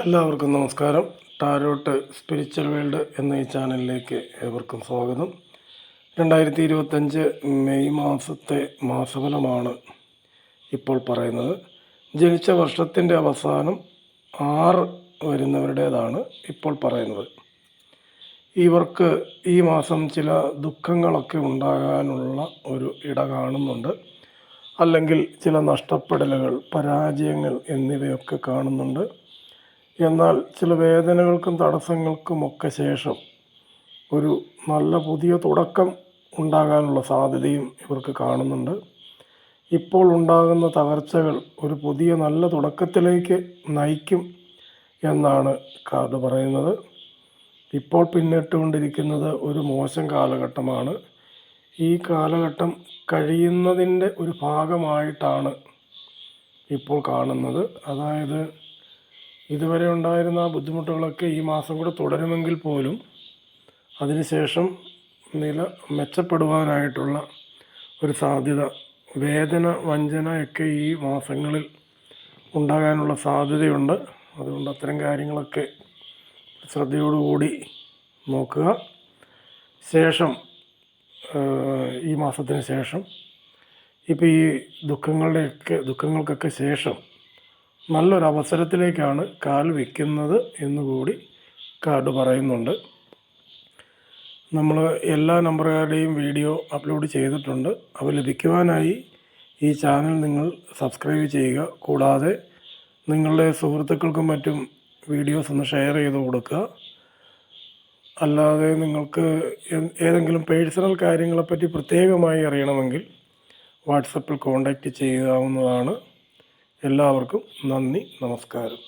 എല്ലാവർക്കും നമസ്കാരം. Tarot spiritual world എന്ന ഈ ചാനലിലേക്ക് ഏവർക്കും സ്വാഗതം. 2025 മെയ് മാസത്തെ മാസഫലമാണ് ഇപ്പോൾ പറയുന്നത്. ജനിച്ച വർഷത്തിൻ്റെ അവസാനം 6 വരുന്നവരുടേതാണ് ഇപ്പോൾ പറയുന്നത്. ഇവർക്ക് ഈ മാസം ചില ദുഃഖങ്ങളൊക്കെ ഉണ്ടാകാനുള്ള ഒരു ഇട കാണുന്നുണ്ട്. അല്ലെങ്കിൽ ചില നഷ്ടപ്പെടലുകൾ, പരാജയങ്ങൾ എന്നിവയൊക്കെ കാണുന്നുണ്ട്. എന്നാൽ ചില വേദനകൾക്കും തടസ്സങ്ങൾക്കുമൊക്കെ ശേഷം ഒരു നല്ല പുതിയ തുടക്കം ഉണ്ടാകാനുള്ള സാധ്യതയും ഇവർക്ക് കാണുന്നുണ്ട്. ഇപ്പോൾ ഉണ്ടാകുന്ന തകർച്ചകൾ ഒരു പുതിയ നല്ല തുടക്കത്തിലേക്ക് നയിക്കും എന്നാണ് കാർഡ് പറയുന്നത്. ഇപ്പോൾ പിന്നിട്ടുകൊണ്ടിരിക്കുന്നത് ഒരു മോശം കാലഘട്ടമാണ്. ഈ കാലഘട്ടം കഴിയുന്നതിൻ്റെ ഒരു ഭാഗമായിട്ടാണ് ഇപ്പോൾ കാണുന്നത്. അതായത് ഇതുവരെ ഉണ്ടായിരുന്ന ബുദ്ധിമുട്ടുകളൊക്കെ ഈ മാസം കൂടെ തുടരുമെങ്കിൽ പോലും അതിനുശേഷം നില മെച്ചപ്പെടുവാനായിട്ടുള്ള ഒരു സാധ്യത, വേദന, വഞ്ചനയൊക്കെ ഈ മാസങ്ങളിൽ ഉണ്ടാകാനുള്ള സാധ്യതയുണ്ട്. അതുകൊണ്ട് അത്തരം കാര്യങ്ങളൊക്കെ ശ്രദ്ധയോടുകൂടി നോക്കുക. ശേഷം ഈ മാസത്തിന് ശേഷം ഇപ്പോൾ ഈ ദുഃഖങ്ങൾക്കൊക്കെ ശേഷം നല്ലൊരവസരത്തിലേക്കാണ് കാൽ വയ്ക്കുന്നത് എന്നുകൂടി കാർഡ് പറയുന്നുണ്ട്. നമ്മൾ എല്ലാ നമ്പറുകളുടെയും വീഡിയോ അപ്ലോഡ് ചെയ്തിട്ടുണ്ട്. അവ ലഭിക്കുവാനായി ഈ ചാനൽ നിങ്ങൾ സബ്സ്ക്രൈബ് ചെയ്യുക. കൂടാതെ നിങ്ങളുടെ സുഹൃത്തുക്കൾക്കും മറ്റും വീഡിയോസ് ഒന്ന് ഷെയർ ചെയ്ത് കൊടുക്കുക. അല്ലാതെ നിങ്ങൾക്ക് ഏതെങ്കിലും പേഴ്സണൽ കാര്യങ്ങളെപ്പറ്റി പ്രത്യേകമായി അറിയണമെങ്കിൽ വാട്സപ്പിൽ കോൺടാക്റ്റ് ചെയ്യാവുന്നതാണ്. എല്ലാവർക്കും നന്ദി, നമസ്കാരം.